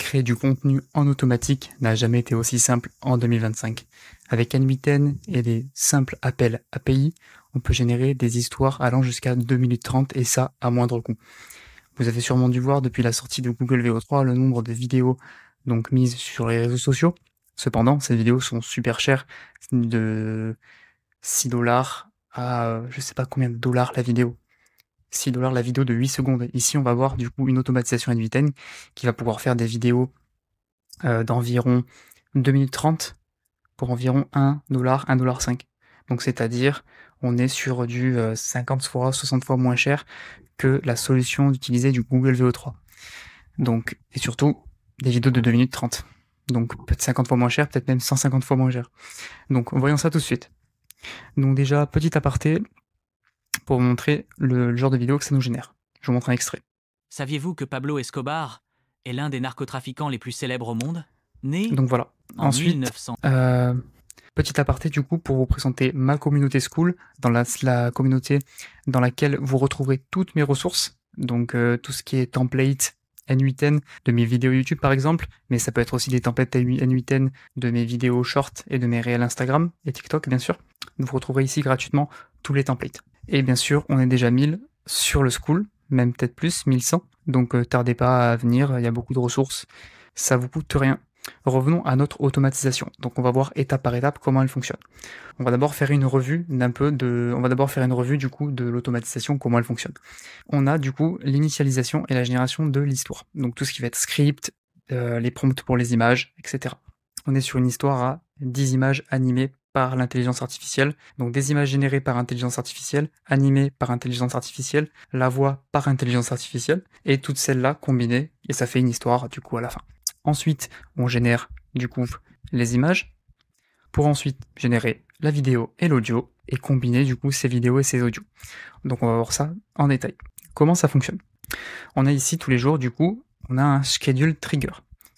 créer du contenu en automatique n'a jamais été aussi simple en 2025. Avec n8n et des simples appels API, on peut générer des histoires allant jusqu'à 2 minutes 30 et ça à moindre coût. Vous avez sûrement dû voir depuis la sortie de Google VO3 le nombre de vidéos donc mises sur les réseaux sociaux. Cependant, ces vidéos sont super chères, de 6 dollars à je sais pas combien de dollars la vidéo. 6 dollars la vidéo de 8 secondes. Ici, on va voir du coup une automatisation n8n qui va pouvoir faire des vidéos d'environ 2 minutes 30 pour environ 1 dollar, 1,5 dollar. Donc c'est-à-dire, on est sur du 50 fois, 60 fois moins cher que la solution utilisée du Google VO3. Donc, et surtout, des vidéos de 2 minutes 30. Donc peut-être 50 fois moins cher, peut-être même 150 fois moins cher. Donc voyons ça tout de suite. Donc déjà, petit aparté pour vous montrer le genre de vidéo que ça nous génère. Je vous montre un extrait. Saviez-vous que Pablo Escobar est l'un des narcotrafiquants les plus célèbres au monde? Né Donc voilà. en Ensuite, 1900. petit aparté du coup pour vous présenter ma communauté Skool, dans la communauté dans laquelle vous retrouverez toutes mes ressources, donc tout ce qui est template n8n de mes vidéos YouTube par exemple, mais ça peut être aussi des templates n8n de mes vidéos short et de mes réels Instagram et TikTok bien sûr. Vous retrouverez ici gratuitement tous les templates. Et bien sûr, on est déjà 1000 sur le Skool, même peut-être plus, 1100, donc tardez pas à venir, il y a beaucoup de ressources, ça vous coûte rien. Revenons à notre automatisation. Donc on va voir étape par étape comment elle fonctionne. On va d'abord faire une revue du coup de l'automatisation, comment elle fonctionne. On a du coup l'initialisation et la génération de l'histoire. Donc tout ce qui va être script, les prompts pour les images, etc. On est sur une histoire à 10 images animées par l'intelligence artificielle. Donc des images générées par intelligence artificielle, animées par intelligence artificielle, la voix par intelligence artificielle, et toutes celles-là combinées, et ça fait une histoire du coup à la fin. Ensuite, on génère du coup les images pour ensuite générer la vidéo et l'audio et combiner du coup ces vidéos et ces audios. Donc on va voir ça en détail. Comment ça fonctionne? On a ici tous les jours du coup, on a un schedule trigger.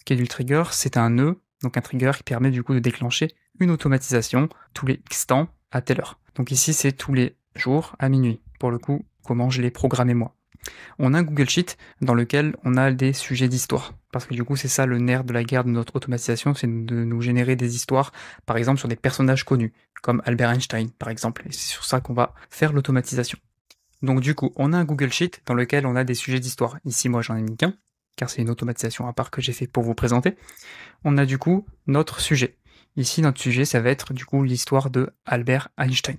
Schedule trigger, c'est un nœud, donc un trigger qui permet du coup de déclencher une automatisation tous les X temps à telle heure. Donc ici c'est tous les jours à minuit. Pour le coup, comment je l'ai programmé moi. On a un Google Sheet dans lequel on a des sujets d'histoire. Parce que du coup, c'est ça le nerf de la guerre de notre automatisation, c'est de nous générer des histoires, par exemple sur des personnages connus, comme Albert Einstein, par exemple. Et c'est sur ça qu'on va faire l'automatisation. Donc du coup, on a un Google Sheet dans lequel on a des sujets d'histoire. Ici, moi, j'en ai mis qu'un, car c'est une automatisation à part que j'ai fait pour vous présenter. On a du coup notre sujet. Ici, notre sujet, ça va être du coup l'histoire de Albert Einstein.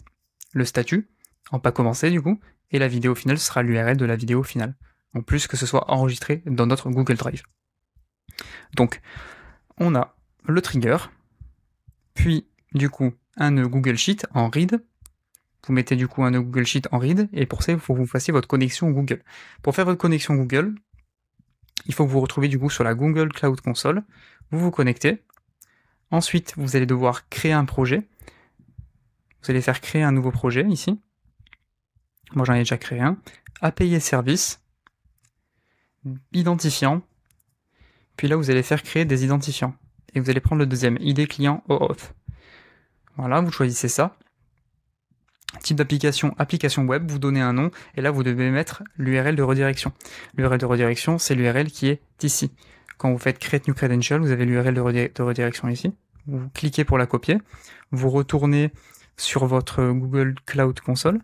Le statut, en pas commencé du coup, et la vidéo finale sera l'URL de la vidéo finale, en plus que ce soit enregistré dans notre Google Drive. Donc, on a le trigger, puis du coup un nœud Google Sheet en read. Vous mettez du coup un nœud Google Sheet en read, et pour ça, il faut que vous fassiez votre connexion Google. Pour faire votre connexion Google, il faut que vous retrouviez du coup sur la Google Cloud Console, vous vous connectez, ensuite vous allez devoir créer un projet, vous allez faire créer un nouveau projet ici. Moi j'en ai déjà créé un. API et service, identifiant, puis là vous allez faire créer des identifiants. Et vous allez prendre le deuxième, ID client OAuth. Voilà, vous choisissez ça. Type d'application, application web, vous donnez un nom, et là vous devez mettre l'URL de redirection. L'URL de redirection, c'est l'URL qui est ici. Quand vous faites Create New Credential, vous avez l'URL de redirection ici. Vous cliquez pour la copier, vous retournez sur votre Google Cloud Console,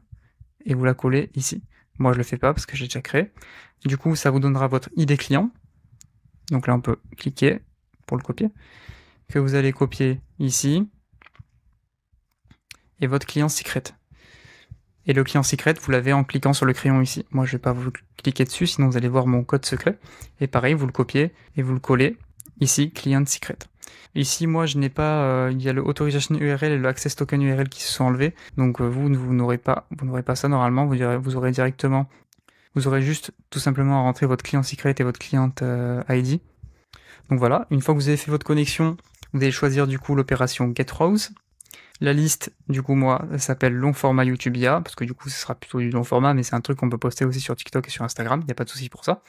et vous la collez ici. Moi je le fais pas parce que j'ai déjà créé. Du coup ça vous donnera votre ID client. Donc là on peut cliquer pour le copier. Que vous allez copier ici. Et votre client secret. Et le client secret vous l'avez en cliquant sur le crayon ici. Moi je vais pas vous cliquer dessus sinon vous allez voir mon code secret. Et pareil vous le copiez et vous le collez ici, client secret. Ici, moi, je n'ai pas, il y a le authorization URL et le access token URL qui se sont enlevés. Donc, vous n'aurez pas ça normalement. Vous aurez juste tout simplement à rentrer votre client secret et votre client ID. Donc voilà. Une fois que vous avez fait votre connexion, vous allez choisir du coup l'opération get rows. La liste, du coup, moi, s'appelle long format YouTube IA, parce que du coup, ce sera plutôt du long format, mais c'est un truc qu'on peut poster aussi sur TikTok et sur Instagram, il n'y a pas de souci pour ça.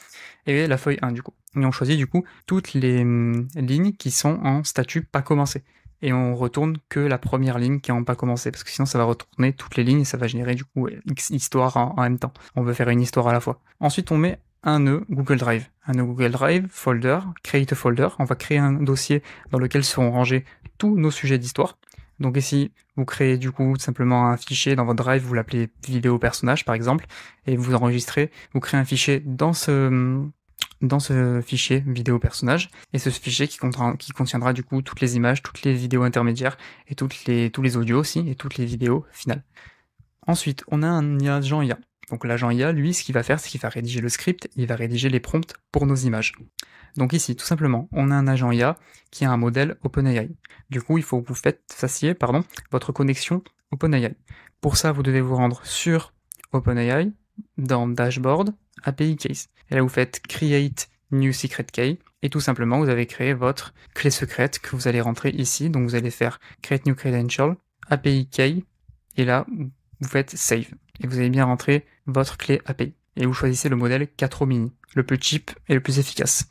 Et la feuille 1, du coup. Et on choisit, du coup, toutes les lignes qui sont en statut pas commencé. Et on retourne que la première ligne qui est en pas commencé, parce que sinon, ça va retourner toutes les lignes et ça va générer, du coup, X histoires en même temps. On veut faire une histoire à la fois. Ensuite, on met un nœud Google Drive. Un nœud Google Drive, folder, create a folder. On va créer un dossier dans lequel seront rangés tous nos sujets d'histoire. Donc ici, vous créez du coup simplement un fichier dans votre Drive, vous l'appelez vidéo personnage par exemple, et vous enregistrez, vous créez un fichier dans ce fichier vidéo personnage, et ce fichier qui contiendra du coup toutes les images, toutes les vidéos intermédiaires, et tous les audios aussi, et toutes les vidéos finales. Ensuite, on a un agent IA. Donc l'agent IA, lui, ce qu'il va faire, c'est qu'il va rédiger le script, il va rédiger les prompts pour nos images. Donc ici, tout simplement, on a un agent IA qui a un modèle OpenAI. Du coup, il faut que vous fassiez votre connexion OpenAI. Pour ça, vous devez vous rendre sur OpenAI, dans Dashboard, API Case. Et là, vous faites Create New Secret Key, et tout simplement, vous avez créé votre clé secrète que vous allez rentrer ici. Donc vous allez faire Create New Credential, API Key, et là, vous faites Save. Et vous allez bien rentrer votre clé API. Et vous choisissez le modèle 4 mini, le plus cheap et le plus efficace.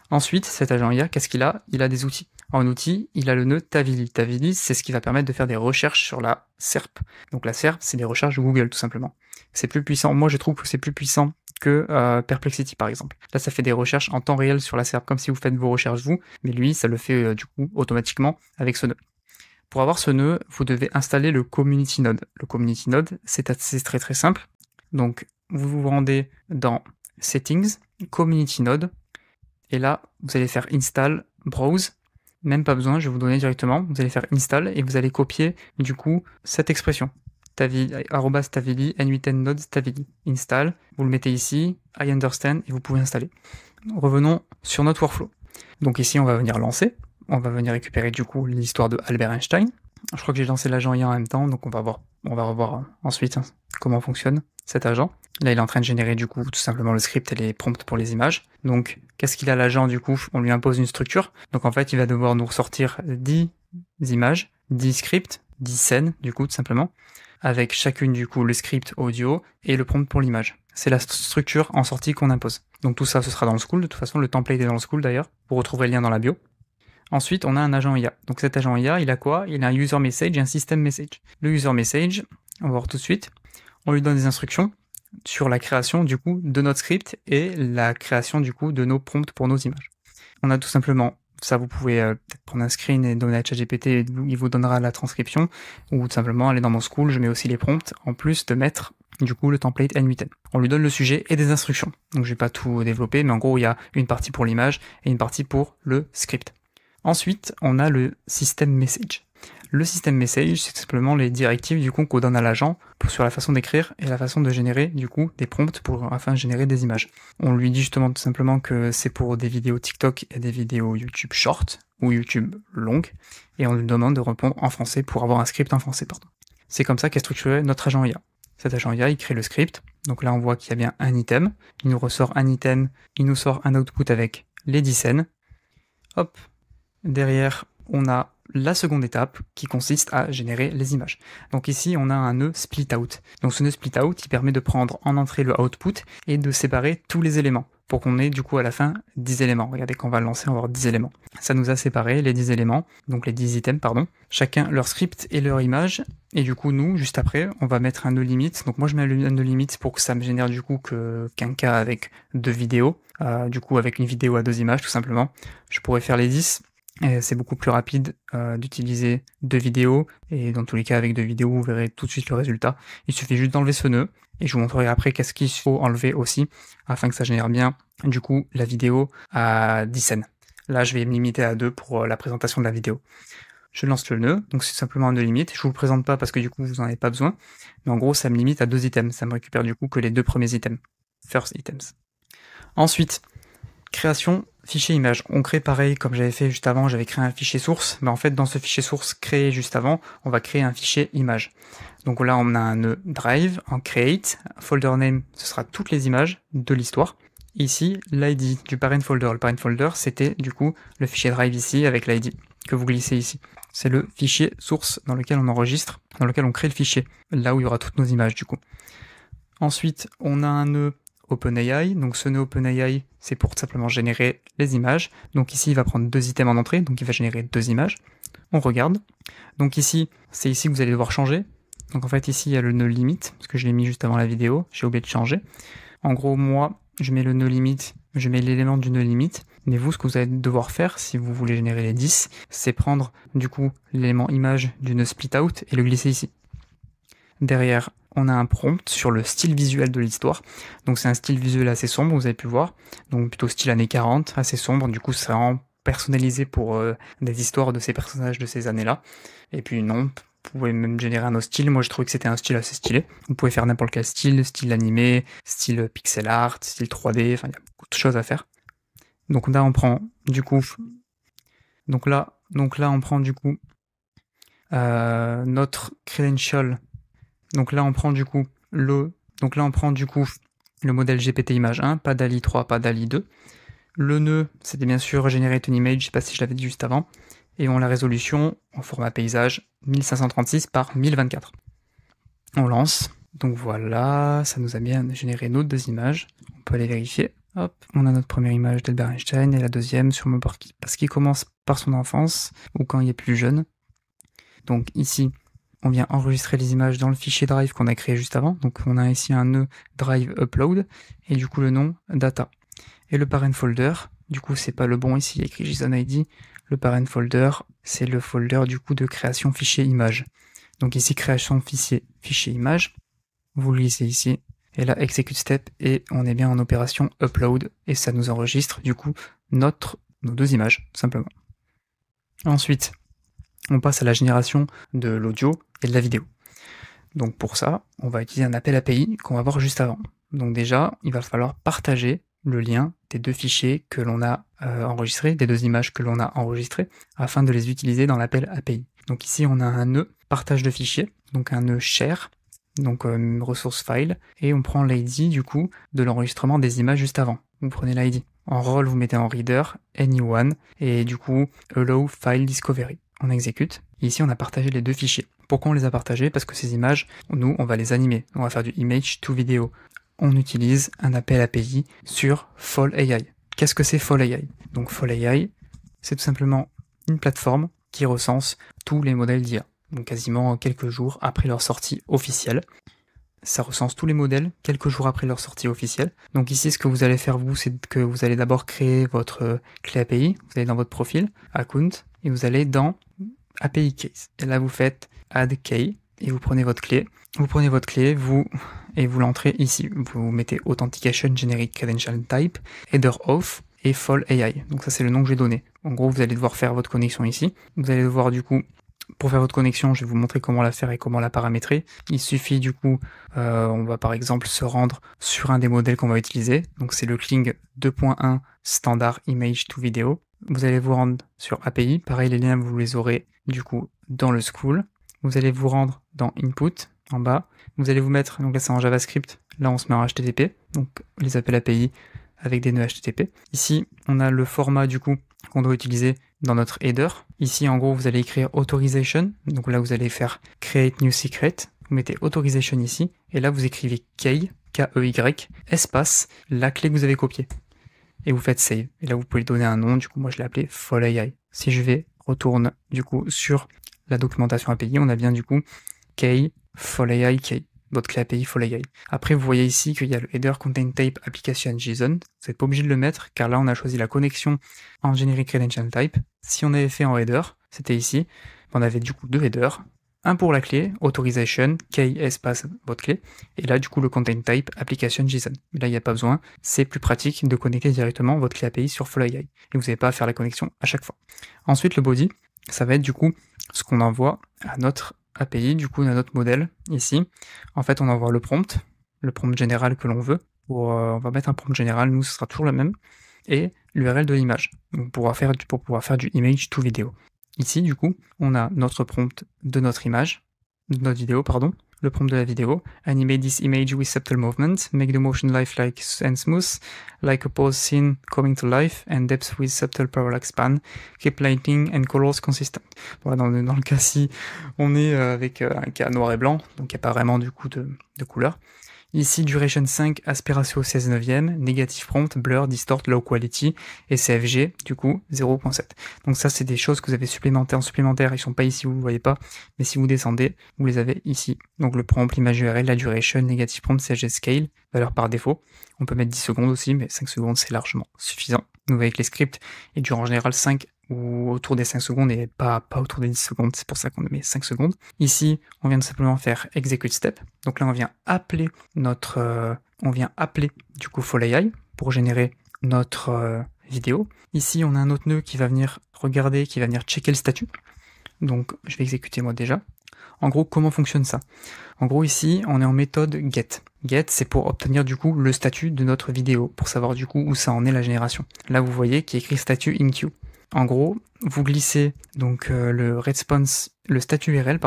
Ensuite, cet agent IA, qu'est-ce qu'il a? Il a des outils. En outil, il a le nœud Tavily. Tavily, c'est ce qui va permettre de faire des recherches sur la SERP. Donc la SERP, c'est des recherches Google, tout simplement. C'est plus puissant. Moi, je trouve que c'est plus puissant que Perplexity, par exemple. Là, ça fait des recherches en temps réel sur la SERP, comme si vous faites vos recherches vous, mais lui, ça le fait du coup automatiquement avec ce nœud. Pour avoir ce nœud, vous devez installer le Community Node. Le Community Node, c'est très très simple. Donc, vous vous rendez dans Settings, Community Node, et là, vous allez faire Install, Browse, même pas besoin, je vais vous donner directement, vous allez faire Install, et vous allez copier, du coup, cette expression, @tavily, n8n nodes tavily, Install, vous le mettez ici, I understand, et vous pouvez installer. Revenons sur notre workflow. Donc ici, on va venir lancer, on va venir récupérer, du coup, l'histoire de Albert Einstein. Je crois que j'ai lancé l'agent IA en même temps, donc on va revoir ensuite comment fonctionne cet agent. Là, il est en train de générer du coup tout simplement le script et les prompts pour les images. Donc, qu'est-ce qu'il a l'agent du coup? On lui impose une structure. Donc en fait, il va devoir nous ressortir 10 images, 10 scripts, 10 scènes du coup tout simplement, avec chacune du coup le script audio et le prompt pour l'image. C'est la structure en sortie qu'on impose. Donc tout ça, ce sera dans le school. De toute façon, le template est dans le school d'ailleurs. Vous retrouverez le lien dans la bio. Ensuite, on a un agent IA. Donc cet agent IA, il a quoi? Il a un user message et un system message. Le user message, on va voir tout de suite. On lui donne des instructions sur la création du coup de notre script et la création du coup de nos prompts pour nos images. On a tout simplement, ça vous pouvez peut-être prendre un screen et donner à ChatGPT et il vous donnera la transcription, ou tout simplement aller dans mon school, je mets aussi les prompts, en plus de mettre du coup le template N8N. On lui donne le sujet et des instructions. Donc je vais pas tout développer, mais en gros il y a une partie pour l'image et une partie pour le script. Ensuite, on a le system message. Le system message, c'est simplement les directives du coup qu'on donne à l'agent sur la façon d'écrire et la façon de générer du coup des prompts afin de générer des images. On lui dit justement tout simplement que c'est pour des vidéos TikTok et des vidéos YouTube short ou YouTube longues, et on lui demande de répondre en français pour avoir un script en français, pardon. C'est comme ça qu'est structuré notre agent IA. Cet agent IA, il crée le script. Donc là, on voit qu'il y a bien un item. Il nous ressort un item, il nous sort un output avec les 10 scènes. Hop. Derrière, on a la seconde étape qui consiste à générer les images. Donc ici, on a un nœud split out. Donc ce nœud split out, il permet de prendre en entrée le output et de séparer tous les éléments pour qu'on ait du coup à la fin 10 éléments. Regardez, quand on va le lancer, on va avoir 10 éléments. Ça nous a séparé les 10 éléments, donc les 10 items, pardon. Chacun leur script et leur image. Et du coup, nous, juste après, on va mettre un nœud limite. Donc moi, je mets un nœud limite pour que ça me génère du coup qu'un cas avec 2 vidéos. Du coup, avec une vidéo à 2 images, tout simplement. Je pourrais faire les 10. Et c'est beaucoup plus rapide d'utiliser 2 vidéos, et dans tous les cas avec 2 vidéos vous verrez tout de suite le résultat. Il suffit juste d'enlever ce nœud, et je vous montrerai après qu'est-ce qu'il faut enlever aussi, afin que ça génère bien du coup la vidéo à 10 scènes. Là je vais me limiter à 2 pour la présentation de la vidéo. Je lance le nœud, donc c'est simplement un nœud limite, je vous le présente pas parce que du coup vous en avez pas besoin, mais en gros ça me limite à 2 items, ça me récupère du coup que les 2 premiers items, first items. Ensuite, création fichier image. On crée pareil comme j'avais fait juste avant, j'avais créé un fichier source, mais en fait dans ce fichier source créé juste avant, on va créer un fichier image. Donc là on a un nœud drive en create, folder name ce sera toutes les images de l'histoire. Ici l'id du parent folder. Le parent folder c'était du coup le fichier drive ici avec l'id que vous glissez ici. C'est le fichier source dans lequel on enregistre, dans lequel on crée le fichier, là où il y aura toutes nos images du coup. Ensuite on a un nœud OpenAI, donc ce nœud OpenAI c'est pour simplement générer les images. Donc ici il va prendre 2 items en entrée, donc il va générer 2 images. On regarde. Donc ici, c'est ici que vous allez devoir changer. Donc en fait ici il y a le nœud limite, parce que je l'ai mis juste avant la vidéo, j'ai oublié de changer. En gros moi, je mets le nœud limite, je mets l'élément du nœud limite. Mais vous, ce que vous allez devoir faire, si vous voulez générer les 10, c'est prendre du coup l'élément image du nœud split out et le glisser ici. Derrière, on a un prompt sur le style visuel de l'histoire. Donc c'est un style visuel assez sombre, vous avez pu voir. Donc plutôt style années 40, assez sombre. Du coup, c'est vraiment personnalisé pour des histoires de ces personnages de ces années-là. Et puis non, vous pouvez même générer un autre style. Moi, je trouvais que c'était un style assez stylé. Vous pouvez faire n'importe quel style animé, style pixel art, style 3D. Enfin, il y a beaucoup de choses à faire. Donc là, on prend du coup... Donc là, on prend du coup notre credential. Donc là, on prend du coup le modèle GPT Image 1, pas DALL-E 3, pas DALL-E 2. Le nœud, c'était bien sûr Generate an Image, je sais pas si je l'avais dit juste avant. Et on la résolution en format paysage 1536 par 1024. On lance. Donc voilà, ça nous a bien généré nos deux images. On peut aller vérifier. Hop, on a notre première image d'Albert Einstein et la deuxième sur Moborky, parce qu'il commence par son enfance ou quand il est plus jeune. Donc ici, on vient enregistrer les images dans le fichier Drive qu'on a créé juste avant. Donc on a ici un nœud Drive Upload et du coup le nom Data. Et le parent folder, du coup c'est pas le bon ici, il y a écrit JSON ID. Le parent folder, c'est le folder du coup de création fichier image. Donc ici création fichier image, vous le lisez ici. Et là, execute step, et on est bien en opération upload, et ça nous enregistre, du coup, nos deux images, simplement. Ensuite, on passe à la génération de l'audio et de la vidéo. Donc pour ça, on va utiliser un appel API qu'on va voir juste avant. Donc déjà, il va falloir partager le lien des deux fichiers que l'on a enregistrés, des deux images que l'on a enregistrées, afin de les utiliser dans l'appel API. Donc ici, on a un nœud partage de fichiers, donc un nœud share, donc ressource file, et on prend l'ID du coup de l'enregistrement des images juste avant. Vous prenez l'ID. En rôle, vous mettez en reader, anyone, et du coup, allow file discovery. On exécute. Et ici, on a partagé les deux fichiers. Pourquoi on les a partagés? Parce que ces images, nous, on va les animer. On va faire du image to video. On utilise un appel API sur Fall AI. Qu'est-ce que c'est Fall AI? Donc Fall AI, c'est tout simplement une plateforme qui recense tous les modèles d'IA. Donc quasiment quelques jours après leur sortie officielle. Ça recense tous les modèles quelques jours après leur sortie officielle. Donc ici, ce que vous allez faire, vous, c'est que vous allez d'abord créer votre clé API. Vous allez dans votre profil, account, et vous allez dans API case. Et là, vous faites add key, et vous prenez votre clé. Vous prenez votre clé, vous l'entrez ici. Vous mettez Authentication Generic Credential Type, Header Auth, et Fall AI. Donc ça, c'est le nom que j'ai donné. En gros, vous allez devoir faire votre connexion ici. Vous allez devoir, du coup, pour faire votre connexion, je vais vous montrer comment la faire et comment la paramétrer. Il suffit du coup, on va par exemple se rendre sur un des modèles qu'on va utiliser. Donc c'est le Kling 2.1 Standard Image to Video. Vous allez vous rendre sur API. Pareil, les liens, vous les aurez du coup dans le school. Vous allez vous rendre dans Input, en bas. Vous allez vous mettre, donc là c'est en JavaScript. Là on se met en HTTP, donc les appels API avec des nœuds HTTP. Ici, on a le format du coup qu'on doit utiliser dans notre header. Ici, en gros, vous allez écrire authorization. Donc là, vous allez faire create new secret. Vous mettez authorization ici. Et là, vous écrivez key, K-E-Y, espace, la clé que vous avez copiée. Et vous faites save. Et là, vous pouvez lui donner un nom. Du coup, moi, je l'ai appelé Fall AI. Si je retourne, du coup, sur la documentation API, on a bien, du coup, key, Fall AI, key. Votre clé API Fall AI. Après, vous voyez ici qu'il y a le header contain type application JSON. Vous n'êtes pas obligé de le mettre, car là, on a choisi la connexion en generic credential type. Si on avait fait en header, c'était ici, on avait du coup deux headers. Un pour la clé, authorization, key espace votre clé. Et là, du coup, le contain type application JSON. Mais là, il n'y a pas besoin. C'est plus pratique de connecter directement votre clé API sur Fall AI. Et vous n'avez pas à faire la connexion à chaque fois. Ensuite, le body, ça va être du coup ce qu'on envoie à notre API, du coup, on a notre modèle ici. En fait, on envoie le prompt général que l'on veut. On va mettre un prompt général, nous, ce sera toujours le même. Et l'URL de l'image, pour pouvoir faire du image to video. Ici, du coup, on a notre prompt de notre image, de notre vidéo, pardon, le prompt de la vidéo. Animate this image with subtle movement, make the motion lifelike and smooth, like a pause scene coming to life, and depth with subtle parallax span, keep lighting and colors consistent. Voilà, dans le cas-ci, on est avec un cas noir et blanc, donc il n'y a pas vraiment du coup de couleur. Ici, duration 5, aspiration 16 neuvième, negative prompt, blur, distort, low quality, et CFG, du coup, 0.7. Donc ça, c'est des choses que vous avez supplémentaires en supplémentaire, ils sont pas ici, vous ne voyez pas, mais si vous descendez, vous les avez ici. Donc le prompt, l'image URL, la duration, negative prompt, CFG scale, valeur par défaut. On peut mettre 10 secondes aussi, mais 5 secondes, c'est largement suffisant. Donc avec les scripts, ils durent en général 5 ou autour des 5 secondes et pas autour des 10 secondes, c'est pour ça qu'on met 5 secondes. Ici, on vient de simplement faire execute step. Donc là, on vient appeler du coup FallAI pour générer notre vidéo. Ici, on a un autre nœud qui va venir regarder, qui va venir checker le statut. Donc, je vais exécuter moi déjà. En gros, comment fonctionne ça? En gros, ici, on est en méthode get. Get, c'est pour obtenir du coup le statut de notre vidéo, pour savoir du coup où ça en est la génération. Là, vous voyez qu'il y a écrit statut in queue. En gros, vous glissez donc le statut URL,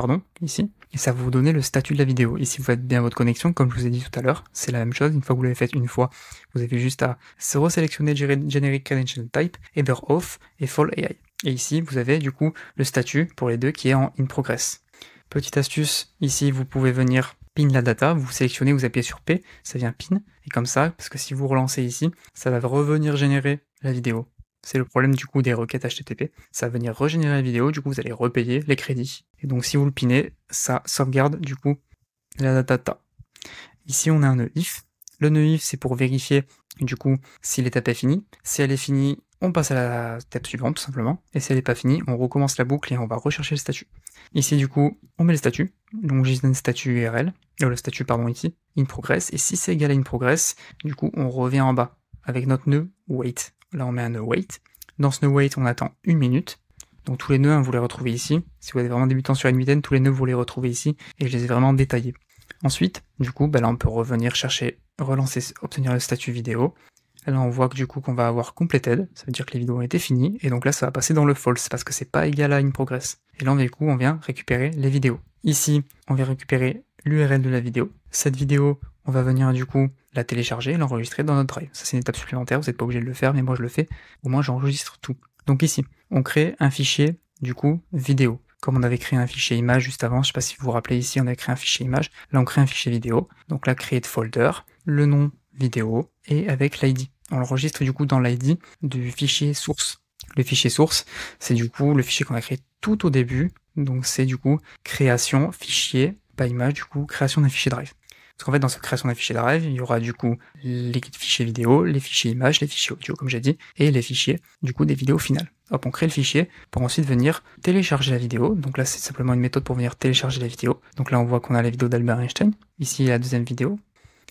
ici, et ça va vous donner le statut de la vidéo. Ici, vous faites bien votre connexion, comme je vous ai dit tout à l'heure, c'est la même chose. Une fois que vous l'avez fait une fois, vous avez juste à se resélectionner Generic Credential Type, Header Off et FallAI. Et ici, vous avez du coup le statut pour les deux qui est en in progress. Petite astuce, ici, vous pouvez venir pin la data, vous sélectionnez, vous appuyez sur P, ça vient pin, et comme ça, parce que si vous relancez ici, ça va revenir générer la vidéo. C'est le problème du coup des requêtes HTTP, ça va venir régénérer la vidéo, du coup vous allez repayer les crédits. Et donc si vous le pinez, ça sauvegarde du coup la data. Ici on a un nœud if. Le nœud if c'est pour vérifier du coup si l'étape est finie. Si elle est finie, on passe à la étape suivante tout simplement. Et si elle n'est pas finie, on recommence la boucle et on va rechercher le statut. Ici du coup, on met le statut. Donc j'ai un statut URL, le statut ici, in progress. Et si c'est égal à in progress, du coup on revient en bas avec notre nœud wait. Là, on met un nœud wait. Dans ce nœud wait, on attend 1 minute. Donc tous les nœuds, vous les retrouvez ici. Si vous êtes vraiment débutant sur N8N, tous les nœuds, vous les retrouvez ici. Et je les ai vraiment détaillés. Ensuite, du coup, là, on peut revenir chercher, relancer, obtenir le statut vidéo. Là, on voit que du coup, qu'on va avoir completed. Ça veut dire que les vidéos ont été finies. Et donc là, ça va passer dans le false parce que c'est pas égal à in progress. Et là, du coup, on vient récupérer les vidéos. Ici, on vient récupérer l'URL de la vidéo. Cette vidéo, on va venir du coup la télécharger, l'enregistrer dans notre drive. Ça c'est une étape supplémentaire, vous n'êtes pas obligé de le faire, mais moi je le fais. Au moins j'enregistre tout. Donc ici, on crée un fichier du coup vidéo. Comme on avait créé un fichier image juste avant, je sais pas si vous vous rappelez ici, on a créé un fichier image. Là on crée un fichier vidéo. Donc là create folder, le nom vidéo et avec l'ID. On l'enregistre du coup dans l'ID du fichier source. Le fichier source, c'est du coup le fichier qu'on a créé tout au début. Donc c'est du coup création fichier, pas image, du coup création d'un fichier drive. Parce qu'en fait, dans cette création d'un fichier drive, il y aura du coup les fichiers vidéo, les fichiers images, les fichiers audio, comme j'ai dit, et les fichiers, du coup, des vidéos finales. Hop, on crée le fichier pour ensuite venir télécharger la vidéo. Donc là, c'est simplement une méthode pour venir télécharger la vidéo. Donc là, on voit qu'on a la vidéo d'Albert Einstein. Ici, la deuxième vidéo.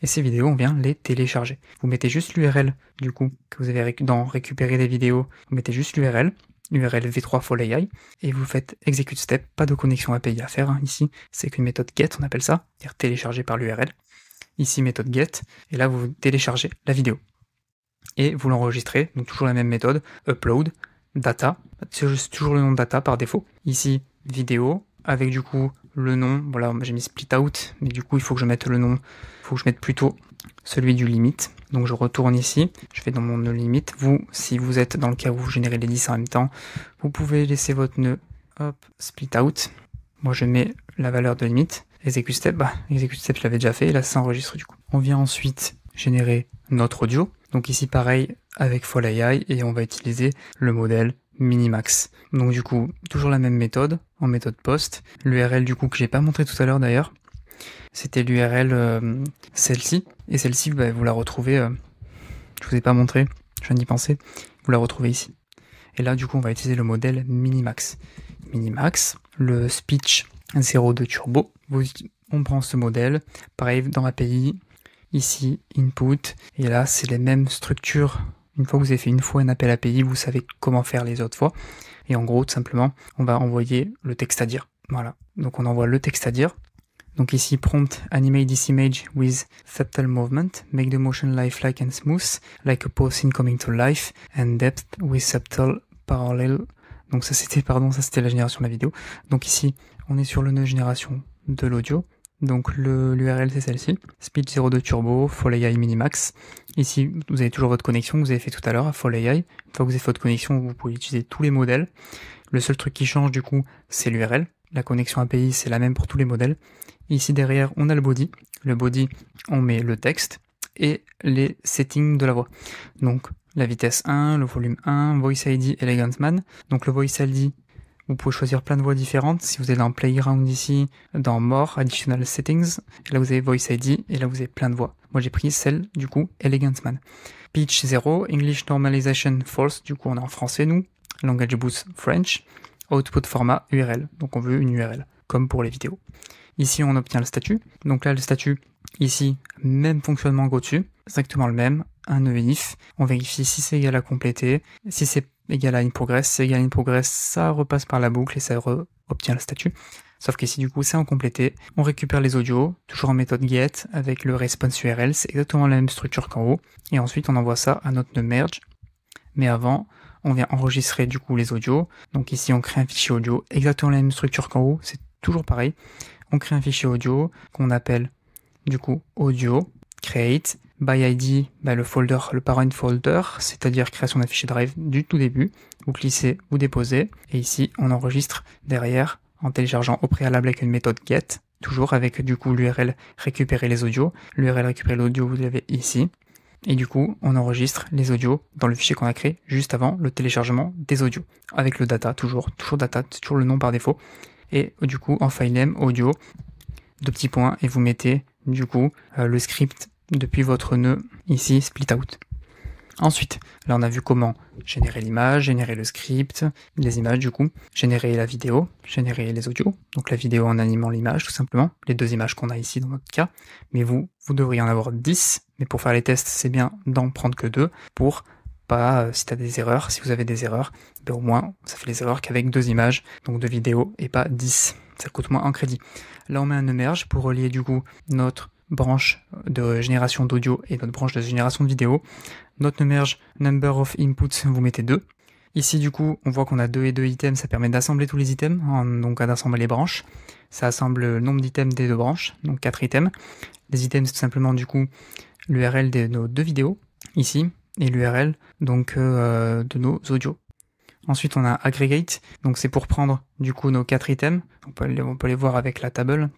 Et ces vidéos, on vient les télécharger. Vous mettez juste l'URL, du coup, que vous avez dans récupérer des vidéos. Vous mettez juste l'URL v3 FallAI, et vous faites execute step, pas de connexion API à faire, ici, c'est qu'une méthode get, on appelle ça, c'est-à-dire télécharger par l'URL, ici méthode get, et là vous téléchargez la vidéo, et vous l'enregistrez, donc toujours la même méthode, upload, data, c'est toujours le nom de data par défaut, ici vidéo, avec du coup le nom, voilà, j'ai mis split out, mais du coup il faut que je mette le nom, il faut que je mette plutôt celui du limit. Donc je retourne ici, je fais dans mon nœud limit. Vous, si vous êtes dans le cas où vous générez les 10 en même temps, vous pouvez laisser votre nœud, hop, split out. Moi je mets la valeur de limit, execute step, execute step je l'avais déjà fait, et là ça enregistre du coup. On vient ensuite générer notre audio. Donc ici pareil avec FallAI, et on va utiliser le modèle Minimax. Donc du coup, toujours la même méthode, en méthode post. L'URL du coup que j'ai pas montré tout à l'heure d'ailleurs, c'était l'URL celle-ci, et celle-ci vous la retrouvez, je vous ai pas montré, je viens d'y penser, vous la retrouvez ici. Et là du coup on va utiliser le modèle Minimax. Minimax, le speech 02 turbo, on prend ce modèle, pareil dans API, ici input, et là c'est les mêmes structures. Une fois que vous avez fait une fois un appel API, vous savez comment faire les autres fois, et en gros tout simplement on va envoyer le texte à dire. Voilà, donc on envoie le texte à dire. Donc ici, prompt, animate this image with subtle movement, make the motion lifelike and smooth, like a pose scene coming to life, and depth with subtle parallel. Donc ça c'était la génération de la vidéo. Donc ici, on est sur le nœud génération de l'audio. Donc l'URL c'est celle-ci, speech 02 turbo, FallAI Minimax. Ici, vous avez toujours votre connexion que vous avez fait tout à l'heure à FallAI. Une fois que vous avez fait votre connexion, vous pouvez utiliser tous les modèles. Le seul truc qui change du coup, c'est l'URL. La connexion API, c'est la même pour tous les modèles. Ici derrière, on a le body. Le body, on met le texte et les settings de la voix. Donc la vitesse 1, le volume 1, Voice ID, Elegant Man. Donc le Voice ID, vous pouvez choisir plein de voix différentes. Si vous êtes dans Playground ici, dans More, Additional Settings, et là vous avez Voice ID, et là vous avez plein de voix. Moi j'ai pris celle, du coup, Elegant Man. Pitch 0, English Normalization False, du coup on est en français nous. Language Boost French. Output format URL, donc on veut une URL, comme pour les vidéos. Ici on obtient le statut. Donc là le statut, ici, même fonctionnement go-dessus, exactement le même, un nœud if. On vérifie si c'est égal à compléter. Si c'est égal à in progress, c'est égal à in progress, ça repasse par la boucle et ça obtient le statut. Sauf qu'ici, du coup, c'est en complété. On récupère les audios, toujours en méthode get, avec le response URL. C'est exactement la même structure qu'en haut. Et ensuite, on envoie ça à notre nœud merge. Mais avant, on vient enregistrer, du coup, les audios. Donc ici, on crée un fichier audio, exactement la même structure qu'en haut. C'est toujours pareil. On crée un fichier audio qu'on appelle, du coup, audio, create, by ID, le folder, le parent folder, c'est-à-dire création d'un fichier drive du tout début. Vous glissez, vous déposez. Et ici, on enregistre derrière, en téléchargeant au préalable avec une méthode get, toujours avec du coup l'URL récupérer les audios. L'URL récupérer l'audio, vous l'avez ici. Et du coup, on enregistre les audios dans le fichier qu'on a créé juste avant le téléchargement des audios. Avec le data, toujours data, c'est toujours le nom par défaut. Et du coup, en file name, audio, 2 petits points, et vous mettez du coup le script depuis votre nœud ici, split out. Ensuite, là on a vu comment générer l'image, générer le script, les images du coup, générer la vidéo, générer les audios, donc la vidéo en animant l'image tout simplement, les 2 images qu'on a ici dans notre cas, mais vous devriez en avoir 10, mais pour faire les tests c'est bien d'en prendre que 2 pour pas, si tu as des erreurs, si vous avez des erreurs, au moins ça fait les erreurs qu'avec 2 images, donc 2 vidéos et pas 10, ça coûte moins en crédit. Là on met un nœud merge pour relier du coup notre branche de génération d'audio et notre branche de génération de vidéo. Notre nœud merge number of inputs, vous mettez 2. Ici du coup on voit qu'on a 2 et 2 items, ça permet d'assembler tous les items, donc d'assembler les branches. Ça assemble le nombre d'items des 2 branches, donc 4 items. Les items c'est tout simplement du coup l'URL de nos 2 vidéos, ici, et l'URL donc de nos audios. Ensuite, on a aggregate, donc c'est pour prendre du coup nos 4 items. On peut les voir avec la table.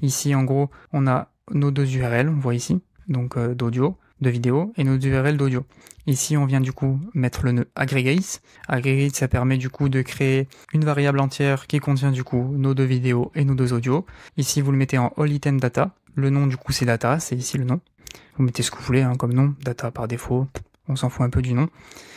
Ici, en gros, on a nos 2 URL, on voit ici, donc d'audio, de vidéo, et nos 2 URL d'audio. Ici, on vient du coup mettre le nœud aggregate. Aggregate, ça permet du coup de créer une variable entière qui contient du coup nos 2 vidéos et nos 2 audios. Ici, vous le mettez en all item data. Le nom du coup c'est data, c'est ici le nom. Vous mettez ce que vous voulez comme nom, data par défaut. On s'en fout un peu du nom.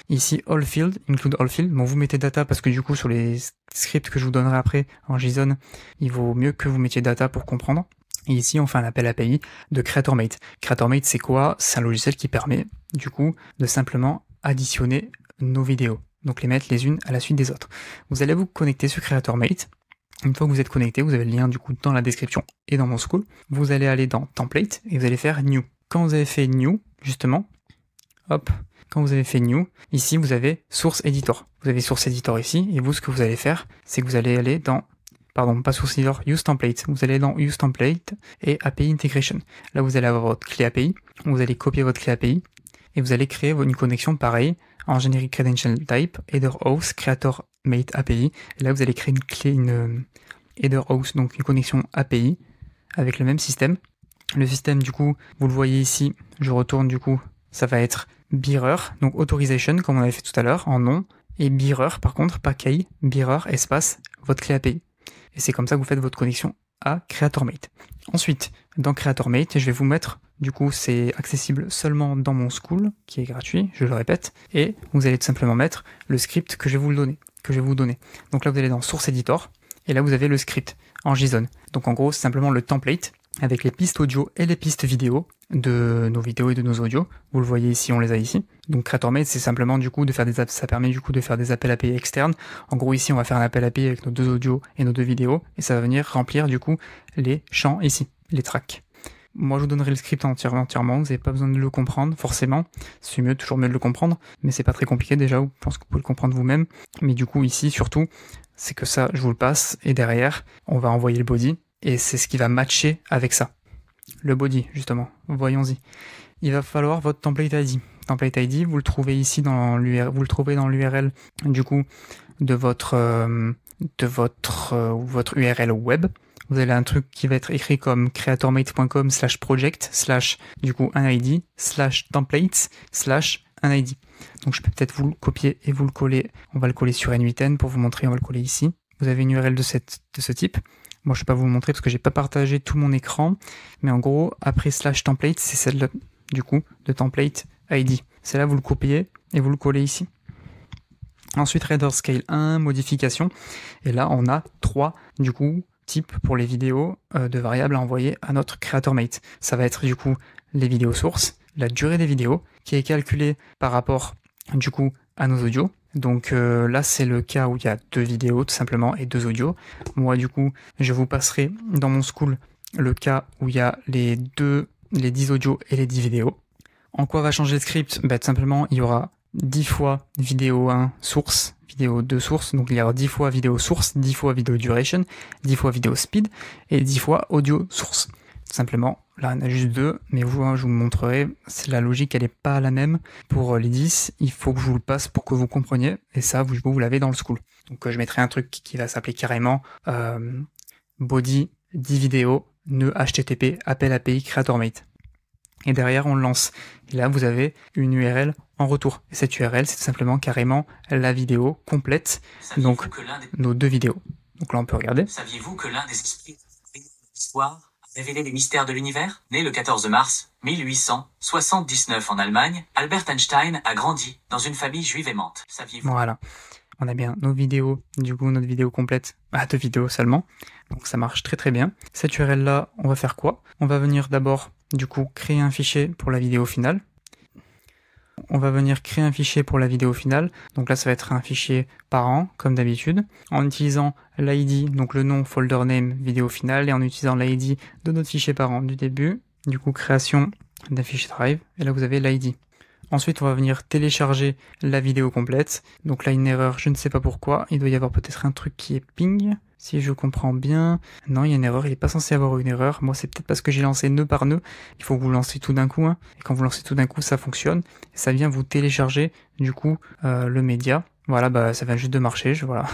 Ici, all field, include all field. Bon, vous mettez data parce que du coup, sur les scripts que je vous donnerai après en JSON, il vaut mieux que vous mettiez data pour comprendre. Et ici, on fait un appel API de CreatorMate. CreatorMate, c'est quoi? C'est un logiciel qui permet, du coup, de simplement additionner nos vidéos. Donc, les mettre les unes à la suite des autres. Vous allez vous connecter sur CreatorMate. Une fois que vous êtes connecté, vous avez le lien, du coup, dans la description et dans mon school. Vous allez aller dans Template et vous allez faire New. Quand vous avez fait New, justement, hop, quand vous avez fait New, ici vous avez Source Editor. Vous avez Source Editor ici, et vous ce que vous allez faire, c'est que vous allez aller dans, pas Source Editor, Use Template. Vous allez dans Use Template et API Integration. Là vous allez avoir votre clé API, vous allez copier votre clé API, et vous allez créer une connexion pareille, en Generic Credential Type, Header Host, Creator Mate API. Et là vous allez créer une Header Host, donc une connexion API, avec le même système. Le système du coup, vous le voyez ici, je retourne du coup, ça va être Bearer, donc Authorization, comme on avait fait tout à l'heure, en nom, et Bearer, par contre, pas key, Bearer, espace, votre clé API. Et c'est comme ça que vous faites votre connexion à CreatorMate. Ensuite, dans CreatorMate, je vais vous mettre, du coup, c'est accessible seulement dans mon school, qui est gratuit, je le répète, et vous allez tout simplement mettre le script que je vais vous donner. Donc là, vous allez dans Source Editor, et là, vous avez le script en JSON. Donc en gros, c'est simplement le template, avec les pistes audio et les pistes vidéo de nos vidéos et de nos audios. Vous le voyez ici, on les a ici. Donc CreatorMate, c'est simplement du coup ça permet du coup de faire des appels API externes. En gros ici, on va faire un appel API avec nos 2 audios et nos 2 vidéos, et ça va venir remplir du coup les champs ici, les tracks. Moi, je vous donnerai le script entièrement, vous n'avez pas besoin de le comprendre, forcément. C'est toujours mieux de le comprendre, mais c'est pas très compliqué déjà, je pense que vous pouvez le comprendre vous-même. Mais du coup, ici, surtout, c'est que ça, je vous le passe, et derrière, on va envoyer le body, et c'est ce qui va matcher avec ça. Le body, justement. Voyons-y. Il va falloir votre template ID. Template ID, vous le trouvez ici dans l'URL, vous le trouvez dans l'URL, du coup, de votre URL web. vous avez un truc qui va être écrit comme creatormate.com/project/ du coup un ID /templates/ un ID. Donc je peux peut-être vous le copier et vous le coller. On va le coller sur N8N pour vous montrer, on va le coller ici. Vous avez une URL de ce type. Moi, je ne vais pas vous montrer parce que j'ai pas partagé tout mon écran. Mais en gros, après /template, c'est celle-là, du coup, de template ID. C'est là, vous le copiez et vous le collez ici. Ensuite, Render Scale 1, modification. Et là, on a 3, du coup, types pour les vidéos de variables à envoyer à notre CreatorMate. Ça va être, du coup, les vidéos sources, la durée des vidéos, qui est calculée par rapport, du coup, à nos audios. Donc là, c'est le cas où il y a 2 vidéos, tout simplement, et 2 audios. Moi, du coup, je vous passerai dans mon school le cas où il y a les 10 audios et les 10 vidéos. En quoi va changer le script? Tout simplement, il y aura 10 fois vidéo 1 source, vidéo 2 source, donc il y aura 10 fois vidéo source, 10 fois vidéo duration, 10 fois vidéo speed, et 10 fois audio source. Tout simplement, là on a juste 2, mais je vous montrerai, la logique elle n'est pas la même. Pour les 10, il faut que je vous le passe pour que vous compreniez, et ça vous l'avez dans le school. Donc je mettrai un truc qui va s'appeler carrément body 10 vidéos, nœud HTTP, appel API CreatorMate. Et derrière on le lance. Et là vous avez une URL en retour. Et cette URL c'est tout simplement carrément la vidéo complète, donc nos 2 vidéos. Donc là on peut regarder. Saviez-vous que l'un des esprits de l'histoire révéler les mystères de l'univers? Né le 14 mars 1879 en Allemagne, Albert Einstein a grandi dans une famille juive aimante. Saviez-vous? Voilà, on a bien nos vidéos, du coup notre vidéo complète à 2 vidéos seulement. Donc ça marche très très bien. Cette URL là, on va faire quoi? On va venir d'abord, du coup, créer un fichier pour la vidéo finale. On va venir créer un fichier pour la vidéo finale. Donc là, ça va être un fichier parent, comme d'habitude, en utilisant l'ID, donc le nom folder name vidéo finale, et en utilisant l'ID de notre fichier parent du début. Du coup, création d'un fichier drive, et là vous avez l'ID. Ensuite, on va venir télécharger la vidéo complète. Donc là, une erreur, je ne sais pas pourquoi. Il doit y avoir peut-être un truc qui est ping, si je comprends bien. Non, il y a une erreur, il n'est pas censé avoir une erreur. Moi, c'est peut-être parce que j'ai lancé nœud par nœud. Il faut que vous lancez tout d'un coup. Et quand vous lancez tout d'un coup, ça fonctionne. Et ça vient vous télécharger, du coup, le média. Voilà, ça vient juste de marcher, voilà,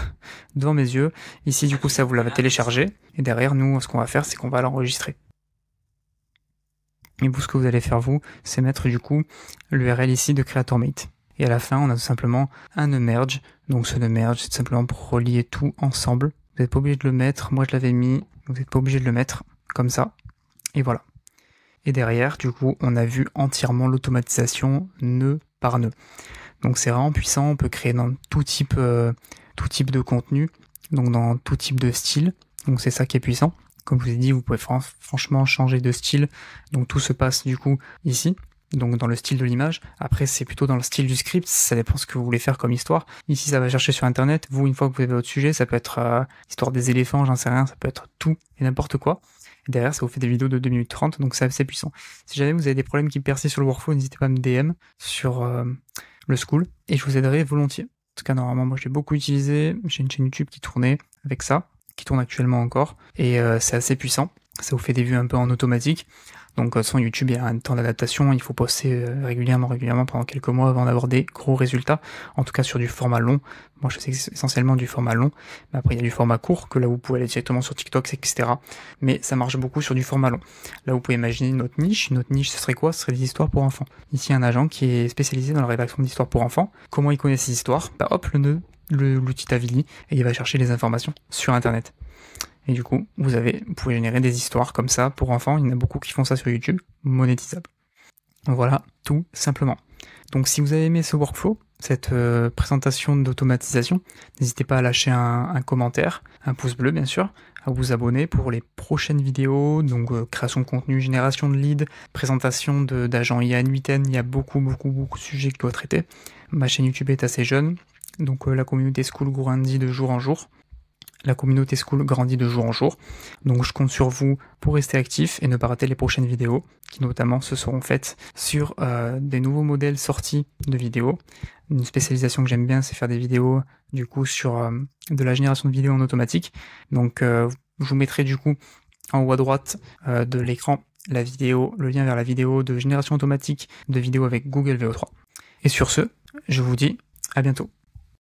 devant mes yeux. Ici, du coup, ça vous l'avez téléchargé. Et derrière, nous, ce qu'on va faire, c'est qu'on va l'enregistrer. Et vous, ce que vous allez faire, vous, c'est mettre du coup l'URL ici de CreatorMate. Et à la fin, on a tout simplement un nœud merge. Donc ce nœud merge, c'est tout simplement pour relier tout ensemble. Vous n'êtes pas obligé de le mettre. Moi, je l'avais mis. Vous n'êtes pas obligé de le mettre comme ça. Et voilà. Et derrière, du coup, on a vu entièrement l'automatisation nœud par nœud. Donc c'est vraiment puissant. On peut créer dans tout type de contenu. Donc dans tout type de style. Donc c'est ça qui est puissant. Comme je vous ai dit, vous pouvez franchement changer de style. Donc tout se passe du coup ici, donc dans le style de l'image. Après, c'est plutôt dans le style du script, ça dépend ce que vous voulez faire comme histoire. Ici, ça va chercher sur Internet. Vous, une fois que vous avez votre sujet, ça peut être histoire des éléphants, j'en sais rien, ça peut être tout et n'importe quoi. Et derrière, ça vous fait des vidéos de 2 minutes 30, donc c'est assez puissant. Si jamais vous avez des problèmes qui persistent sur le workflow, n'hésitez pas à me DM sur le school, et je vous aiderai volontiers. En tout cas, normalement, moi, je l'ai beaucoup utilisé. J'ai une chaîne YouTube qui tournait avec ça, qui tourne actuellement encore, et c'est assez puissant. Ça vous fait des vues un peu en automatique. Donc sur YouTube, il y a un temps d'adaptation, il faut poster régulièrement pendant quelques mois avant d'avoir des gros résultats, en tout cas sur du format long. Moi je sais que c'est essentiellement du format long, mais après il y a du format court, que là vous pouvez aller directement sur TikTok, etc. Mais ça marche beaucoup sur du format long. Là vous pouvez imaginer notre niche ce serait quoi? Ce serait des histoires pour enfants. Ici un agent qui est spécialisé dans la rédaction d'histoires pour enfants. Comment il connaît ces histoires? Hop, l'outil Tavily, et il va chercher les informations sur Internet. Et du coup, vous pouvez générer des histoires comme ça pour enfants. Il y en a beaucoup qui font ça sur YouTube, monétisable. Voilà, tout simplement. Donc si vous avez aimé ce workflow, cette présentation d'automatisation, n'hésitez pas à lâcher un commentaire, un pouce bleu bien sûr, à vous abonner pour les prochaines vidéos, donc création de contenu, génération de leads, présentation d'agents IA N8N, il y a beaucoup de sujets que je dois traiter. Ma chaîne YouTube est assez jeune, donc la communauté School grandit de jour en jour. La communauté School grandit de jour en jour, donc je compte sur vous pour rester actif et ne pas rater les prochaines vidéos, qui notamment se seront faites sur des nouveaux modèles sortis de vidéos. Une spécialisation que j'aime bien, c'est faire des vidéos du coup sur de la génération de vidéos en automatique. Donc je vous mettrai du coup en haut à droite de l'écran le lien vers la vidéo de génération automatique de vidéos avec Google VO3. Et sur ce, je vous dis à bientôt.